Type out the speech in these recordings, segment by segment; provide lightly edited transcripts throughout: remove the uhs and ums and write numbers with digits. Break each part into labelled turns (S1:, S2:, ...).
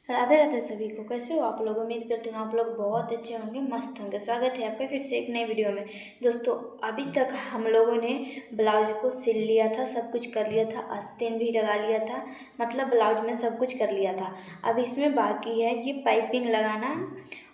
S1: राधे राधे सभी को। कैसे हो आप लोग? उम्मीद करती हूँ आप लोग बहुत अच्छे होंगे, मस्त होंगे। स्वागत है आपका फिर से एक नए वीडियो में। दोस्तों, अभी तक हम लोगों ने ब्लाउज को सिल लिया था, सब कुछ कर लिया था, आस्तीन भी लगा लिया था, मतलब ब्लाउज में सब कुछ कर लिया था। अब इसमें बाकी है ये पाइपिंग लगाना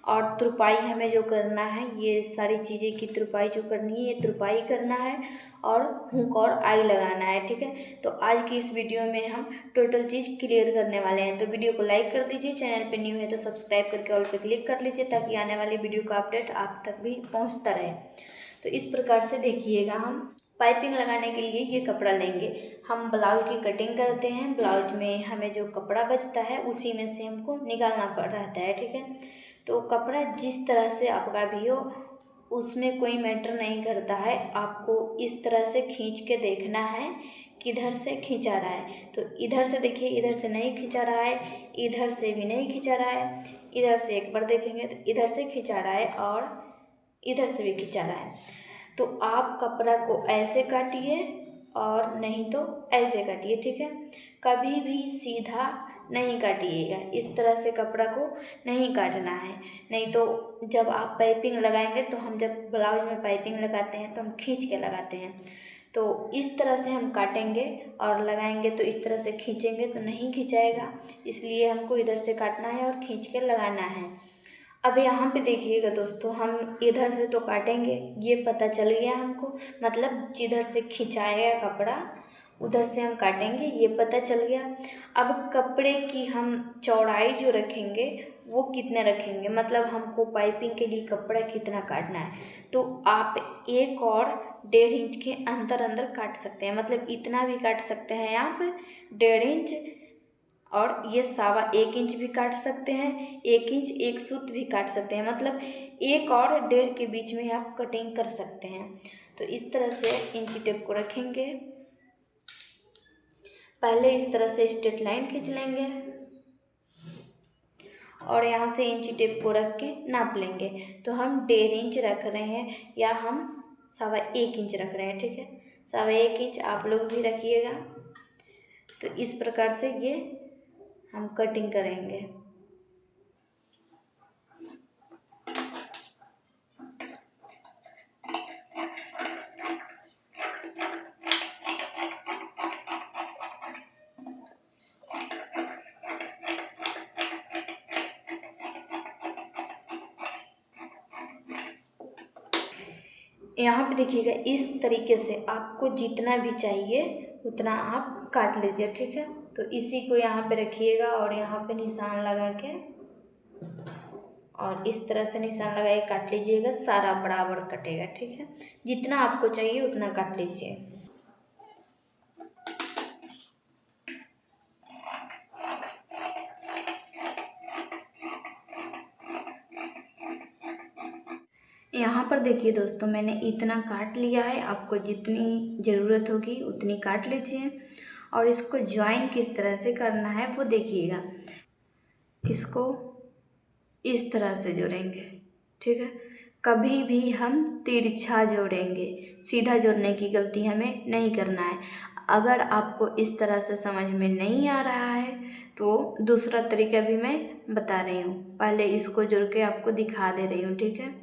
S1: और तुरपाई हमें जो करना है, ये सारी चीज़ें की तुरपाई जो करनी है, ये तुरपाई करना है और हुक और आई लगाना है। ठीक है, तो आज की इस वीडियो में हम टोटल चीज़ क्लियर करने वाले हैं। तो वीडियो को लाइक कर दीजिए, चैनल पे न्यू है तो सब्सक्राइब करके ऑल पे क्लिक कर लीजिए ताकि आने वाली वीडियो का अपडेट आप तक भी पहुंचता रहे। तो इस प्रकार से देखिएगा, हम पाइपिंग लगाने के लिए ये कपड़ा लेंगे। हम ब्लाउज की कटिंग करते हैं, ब्लाउज में हमें जो कपड़ा बचता है उसी में से हमको निकालना पड़ रहता है। ठीक है, तो कपड़ा जिस तरह से आपका भी हो उसमें कोई मैटर नहीं करता है। आपको इस तरह से खींच के देखना है किधर से खींचा रहा है। तो इधर से देखिए, इधर से नहीं खींचा रहा है, इधर से भी नहीं खींचा रहा है, इधर से एक बार देखेंगे तो इधर से खींचा रहा है और इधर से भी खींचा रहा है। तो आप कपड़ा को ऐसे काटिए और नहीं तो ऐसे काटिए। ठीक है, कभी भी सीधा नहीं काटिएगा, इस तरह से कपड़ा को नहीं काटना है। नहीं तो जब आप पाइपिंग लगाएंगे, तो हम जब ब्लाउज में पाइपिंग लगाते हैं तो हम खींच के लगाते हैं, तो इस तरह से हम काटेंगे और लगाएंगे। तो इस तरह से खींचेंगे तो नहीं खिंचाएगा, इसलिए हमको इधर से काटना है और खींच के लगाना है। अब यहाँ पे देखिएगा दोस्तों, हम इधर से तो काटेंगे, ये पता चल गया हमको, मतलब जिधर से खिंचाएगा कपड़ा उधर से हम काटेंगे, ये पता चल गया। अब कपड़े की हम चौड़ाई जो रखेंगे वो कितने रखेंगे, मतलब हमको पाइपिंग के लिए कपड़ा कितना काटना है, तो आप 1 और 1.5 इंच के अंदर अंदर काट सकते हैं। मतलब इतना भी काट सकते हैं आप, 1.5 इंच, और ये 1.25 इंच भी काट सकते हैं, 1 इंच 1 सूत भी काट सकते हैं। मतलब 1 और 1.5 के बीच में आप कटिंग कर सकते हैं। तो इस तरह से इंची टेप को रखेंगे, पहले इस तरह से स्ट्रेट लाइन खींच लेंगे और यहाँ से इंची टेप को रख के नाप लेंगे। तो हम 1.5 इंच रख रहे हैं या हम 1.25 इंच रख रहे हैं। ठीक है, 1.25 इंच आप लोग भी रखिएगा। तो इस प्रकार से ये हम कटिंग करेंगे। यहाँ पे देखिएगा, इस तरीके से आपको जितना भी चाहिए उतना आप काट लीजिए। ठीक है, तो इसी को यहाँ पे रखिएगा और यहाँ पे निशान लगा के और इस तरह से निशान लगा के काट लीजिएगा, सारा बराबर कटेगा। ठीक है, जितना आपको चाहिए उतना काट लीजिए। यहाँ पर देखिए दोस्तों, मैंने इतना काट लिया है, आपको जितनी ज़रूरत होगी उतनी काट लीजिए। और इसको ज्वाइन किस तरह से करना है वो देखिएगा। इसको इस तरह से जोड़ेंगे। ठीक है, कभी भी हम तिरछा जोड़ेंगे, सीधा जोड़ने की गलती हमें नहीं करना है। अगर आपको इस तरह से समझ में नहीं आ रहा है तो दूसरा तरीका भी मैं बता रही हूँ, पहले इसको जोड़ के आपको दिखा दे रही हूँ। ठीक है,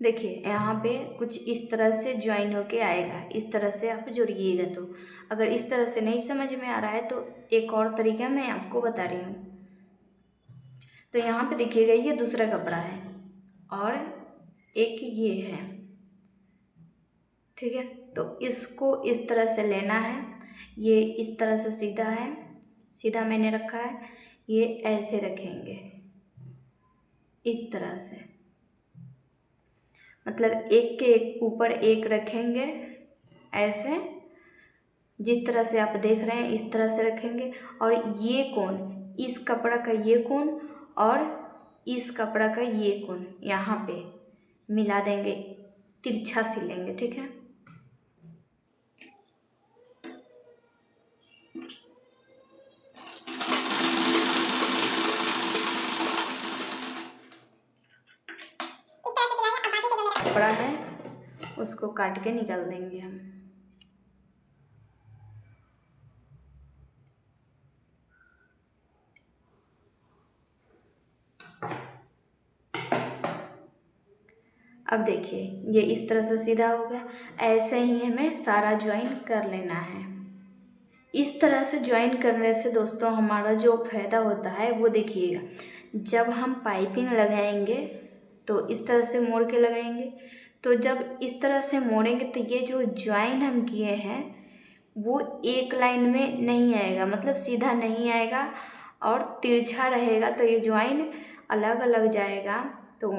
S1: देखिए यहाँ पे कुछ इस तरह से ज्वाइन होके आएगा, इस तरह से आप जोड़िएगा। तो अगर इस तरह से नहीं समझ में आ रहा है तो एक और तरीका मैं आपको बता रही हूँ। तो यहाँ पे देखिएगा, ये दूसरा कपड़ा है और एक ये है। ठीक है, तो इसको इस तरह से लेना है, ये इस तरह से सीधा है, सीधा मैंने रखा है, ये ऐसे रखेंगे इस तरह से, मतलब एक के एक ऊपर एक रखेंगे ऐसे, जिस तरह से आप देख रहे हैं इस तरह से रखेंगे। और ये कोण, इस कपड़ा का ये कोण और इस कपड़ा का ये कोण यहाँ पे मिला देंगे, तिरछा सिलेंगे। ठीक है, कपड़ा है उसको काट के निकाल देंगे हम। अब देखिए ये इस तरह से सीधा हो गया। ऐसे ही हमें सारा ज्वाइन कर लेना है। इस तरह से ज्वाइन करने से दोस्तों हमारा जो फायदा होता है वो देखिएगा, जब हम पाइपिंग लगाएंगे तो इस तरह से मोड़ के लगाएंगे, तो जब इस तरह से मोड़ेंगे तो ये जो ज्वाइन हम किए हैं वो एक लाइन में नहीं आएगा, मतलब सीधा नहीं आएगा और तिरछा रहेगा, तो ये ज्वाइन अलग अलग जाएगा। तो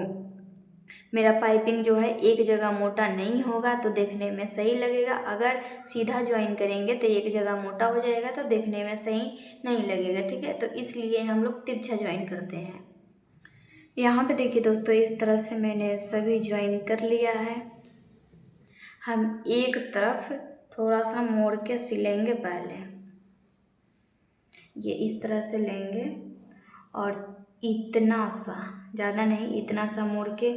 S1: मेरा पाइपिंग जो है एक जगह मोटा नहीं होगा तो देखने में सही लगेगा। अगर सीधा ज्वाइन करेंगे तो एक जगह मोटा हो जाएगा तो देखने में सही नहीं लगेगा, ठीक है। तो इसलिए हम लोग तिरछा ज्वाइन करते हैं। यहाँ पे देखिए दोस्तों, इस तरह से मैंने सभी ज्वाइन कर लिया है। हम एक तरफ थोड़ा सा मोड़ के सिलेंगे पहले, ये इस तरह से लेंगे और इतना सा, ज़्यादा नहीं, इतना सा मोड़ के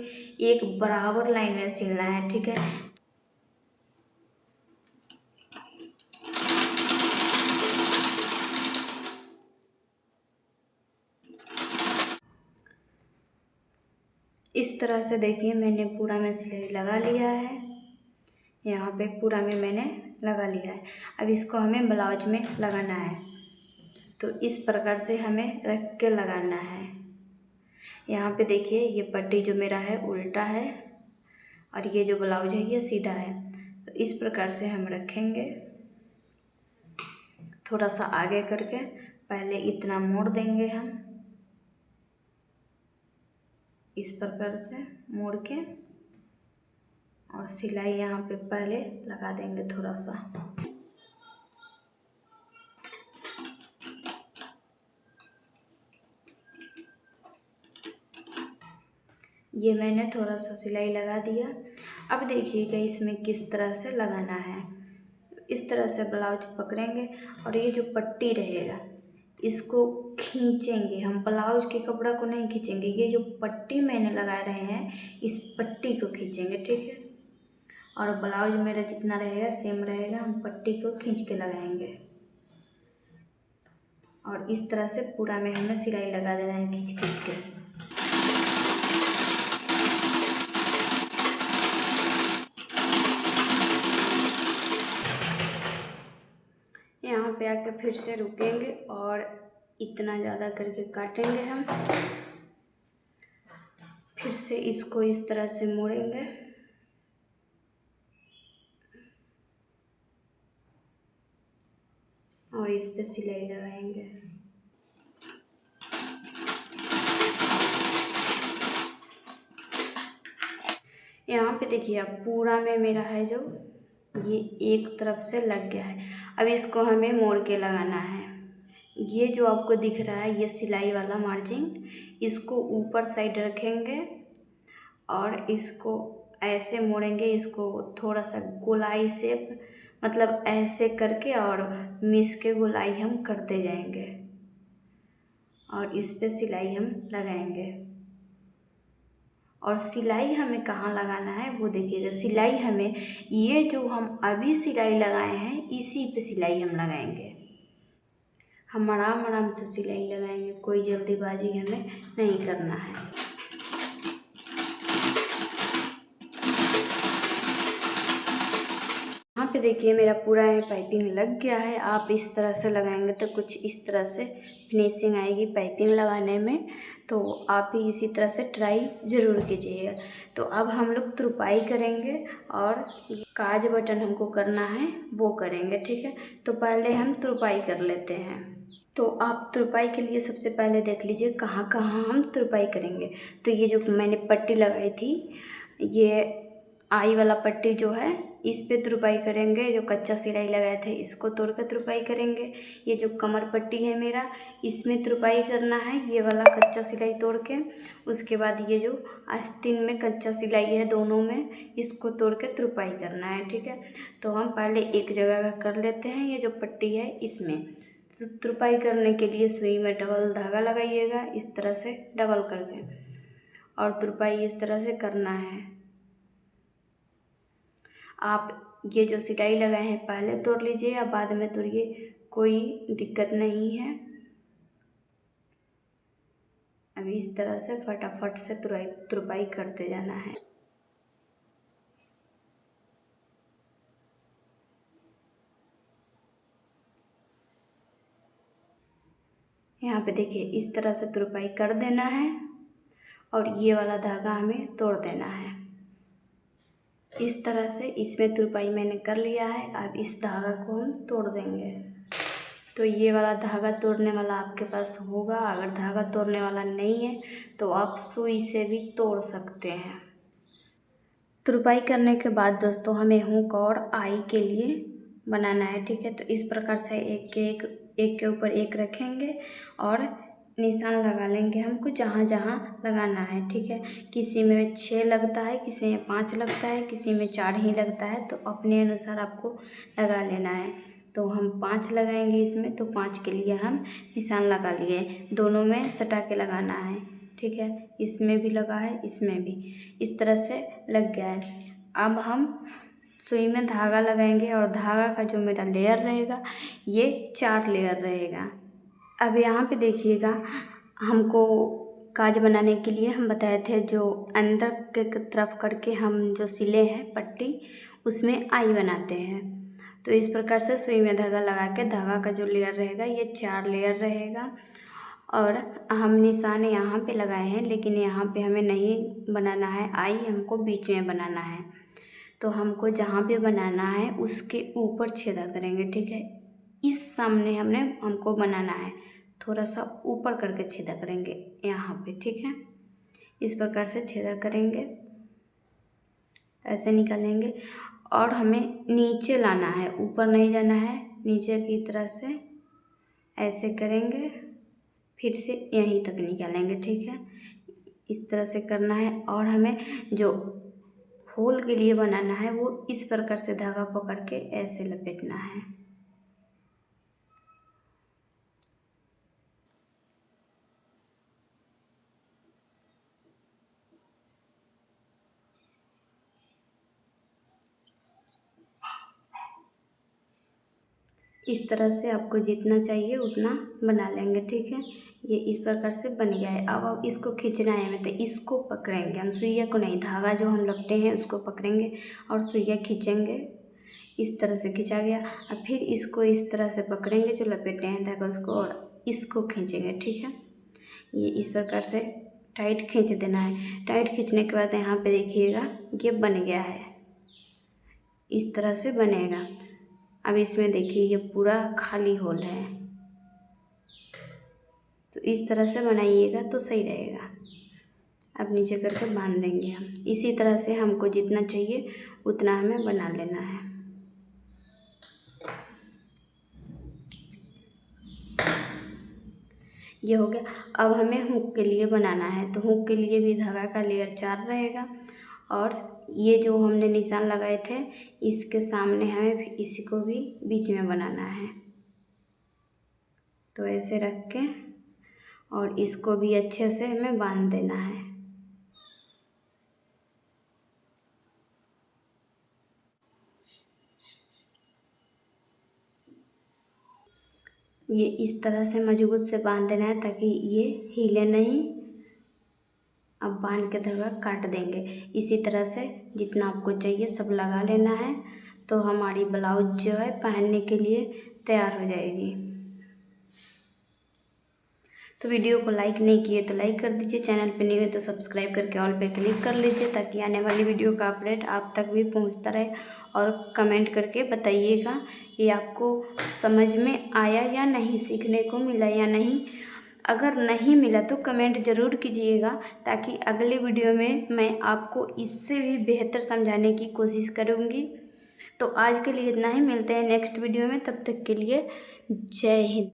S1: एक बराबर लाइन में सिलना है, ठीक है। इस तरह से देखिए मैंने पूरा में सिलाई लगा लिया है, यहाँ पे पूरा में मैंने लगा लिया है। अब इसको हमें ब्लाउज में लगाना है, तो इस प्रकार से हमें रख के लगाना है। यहाँ पे देखिए ये पट्टी जो मेरा है उल्टा है और ये जो ब्लाउज है ये सीधा है, तो इस प्रकार से हम रखेंगे। थोड़ा सा आगे करके पहले इतना मोड़ देंगे हम, इस प्रकार से मोड़ के, और सिलाई यहाँ पे पहले लगा देंगे थोड़ा सा। ये मैंने थोड़ा सा सिलाई लगा दिया। अब देखिएगा इसमें किस तरह से लगाना है। इस तरह से ब्लाउज पकड़ेंगे और ये जो पट्टी रहेगा इसको खींचेंगे हम, ब्लाउज के कपड़ा को नहीं खींचेंगे, ये जो पट्टी मैंने लगा रहे हैं इस पट्टी को खींचेंगे, ठीक है। और ब्लाउज मेरा जितना रहेगा सेम रहेगा, हम पट्टी को खींच के लगाएंगे और इस तरह से पूरा में हमें सिलाई लगा देना है खींच खींच के। यहाँ पे आके फिर से रुकेंगे और इतना ज़्यादा करके काटेंगे हम, फिर से इसको इस तरह से मोड़ेंगे और इस पे सिलाई लगाएंगे। यहाँ पे देखिए अब पूरा में मेरा है जो ये एक तरफ से लग गया है। अब इसको हमें मोड़ के लगाना है। ये जो आपको दिख रहा है ये सिलाई वाला मार्जिन, इसको ऊपर साइड रखेंगे और इसको ऐसे मोड़ेंगे, इसको थोड़ा सा गोलाई से, मतलब ऐसे करके और मिस के गोलाई हम करते जाएंगे और इस पे सिलाई हम लगाएंगे। और सिलाई हमें कहाँ लगाना है वो देखिएगा, सिलाई हमें ये जो हम अभी सिलाई लगाए हैं इसी पे सिलाई हम लगाएंगे। हम आराम आराम से सिलाई लगाएंगे, कोई जल्दीबाजी हमें नहीं करना है। यहाँ पे देखिए मेरा पूरा है पाइपिंग लग गया है। आप इस तरह से लगाएंगे तो कुछ इस तरह से फिनिशिंग आएगी पाइपिंग लगाने में, तो आप भी इसी तरह से ट्राई ज़रूर कीजिएगा। तो अब हम लोग तुरपाई करेंगे और काज बटन हमको करना है वो करेंगे, ठीक है। तो पहले हम तुरपाई कर लेते हैं। तो आप तुरपाई के लिए सबसे पहले देख लीजिए कहाँ कहाँ हम तुरपाई करेंगे। तो ये जो मैंने पट्टी लगाई थी, ये आई वाला पट्टी जो है इस पे तुरपाई करेंगे। जो कच्चा सिलाई लगाए थे इसको तोड़ कर तुरपाई करेंगे। ये जो कमर पट्टी है मेरा इसमें तुरपाई करना है, ये वाला कच्चा सिलाई तोड़ के। उसके बाद ये जो आस्तीन में कच्चा सिलाई है दोनों में, इसको तोड़ के तुरपाई करना है, ठीक है। तो हम पहले एक जगह का कर लेते हैं। ये जो पट्टी है इसमें तो तुरपाई करने के लिए सुई में डबल धागा लगाइएगा इस तरह से डबल करके, और तुरपाई इस तरह से करना है। आप ये जो सिलाई लगाए हैं पहले तोड़ लीजिए या बाद में तोड़िए, कोई दिक्कत नहीं है। अभी इस तरह से फटाफट से तुरपाई करते जाना है। यहाँ पे देखिए इस तरह से तुरपाई कर देना है और ये वाला धागा हमें तोड़ देना है। इस तरह से इसमें तुरपाई मैंने कर लिया है। अब इस धागा को हम तोड़ देंगे। तो ये वाला धागा तोड़ने वाला आपके पास होगा। अगर धागा तोड़ने वाला नहीं है तो आप सुई से भी तोड़ सकते हैं। तुरपाई करने के बाद दोस्तों हमें हुक और आई के लिए बनाना है, ठीक है। तो इस प्रकार से एक के ऊपर एक रखेंगे और निशान लगा लेंगे हमको जहाँ जहाँ लगाना है, ठीक है। किसी में 6 लगता है, किसी में 5 लगता है, किसी में 4 ही लगता है, तो अपने अनुसार आपको लगा लेना है। तो हम 5 लगाएंगे इसमें, तो 5 के लिए हम निशान लगा लिए। दोनों में सटा के लगाना है, ठीक है। इसमें भी लगा है, इसमें भी, इस तरह से लग गया है। अब हम सुई में धागा लगाएंगे और धागा का जो मेरा लेयर रहेगा ये 4 लेयर रहेगा। अब यहाँ पे देखिएगा, हमको काज बनाने के लिए हम बताए थे जो अंदर के तरफ करके हम जो सिले हैं पट्टी, उसमें आई बनाते हैं। तो इस प्रकार से सुई में धागा लगा के धागा का जो लेयर रहेगा ये 4 लेयर रहेगा। और हम निशान यहाँ पे लगाए हैं, लेकिन यहाँ पे हमें नहीं बनाना है आई, हमको बीच में बनाना है। तो हमको जहाँ पे बनाना है उसके ऊपर छेदा करेंगे, ठीक है। इस सामने हमको बनाना है, थोड़ा सा ऊपर करके छेदा करेंगे यहाँ पे, ठीक है। इस प्रकार से छेदा करेंगे, ऐसे निकालेंगे और हमें नीचे लाना है, ऊपर नहीं जाना है। नीचे की तरह से ऐसे करेंगे, फिर से यहीं तक निकालेंगे, ठीक है। इस तरह से करना है। और हमें जो होल के लिए बनाना है वो इस प्रकार से धागा पकड़ के ऐसे लपेटना है। इस तरह से आपको जितना चाहिए उतना बना लेंगे, ठीक है। ये इस प्रकार से बन गया है। अब इसको खींचना है हमें, तो इसको पकड़ेंगे हम, सुइया को नहीं, धागा जो हम लपटे हैं उसको पकड़ेंगे और सुइया खींचेंगे। इस तरह से खींचा गया। अब फिर इसको इस तरह से पकड़ेंगे जो लपेटे हैं धागा उसको, और इसको खींचेंगे, ठीक है। ये इस प्रकार से टाइट खींच देना है। टाइट खींचने के बाद यहाँ पे देखिएगा ये बन गया है, इस तरह से बनेगा। अब इसमें देखिए ये पूरा खाली होल है, तो इस तरह से बनाइएगा तो सही रहेगा। अब नीचे करके बांध देंगे हम। इसी तरह से हमको जितना चाहिए उतना हमें बना लेना है। ये हो गया। अब हमें हुक के लिए बनाना है, तो हुक के लिए भी धागा का लेयर 4 रहेगा और ये जो हमने निशान लगाए थे इसके सामने हमें इसी को भी बीच में बनाना है। तो ऐसे रख के और इसको भी अच्छे से हमें बांध देना है। ये इस तरह से मजबूत से बांध देना है ताकि ये हिले नहीं। अब बांध के धागा काट देंगे। इसी तरह से जितना आपको चाहिए सब लगा लेना है, तो हमारी ब्लाउज जो है पहनने के लिए तैयार हो जाएगी। तो वीडियो को लाइक नहीं किए तो लाइक कर दीजिए, चैनल पे नहीं है तो सब्सक्राइब करके ऑल पे क्लिक कर लीजिए ताकि आने वाली वीडियो का अपडेट आप तक भी पहुंचता रहे। और कमेंट करके बताइएगा कि आपको समझ में आया या नहीं, सीखने को मिला या नहीं। अगर नहीं मिला तो कमेंट ज़रूर कीजिएगा ताकि अगले वीडियो में मैं आपको इससे भी बेहतर समझाने की कोशिश करूँगी। तो आज के लिए इतना ही, मिलते हैं नेक्स्ट वीडियो में, तब तक के लिए जय हिंद।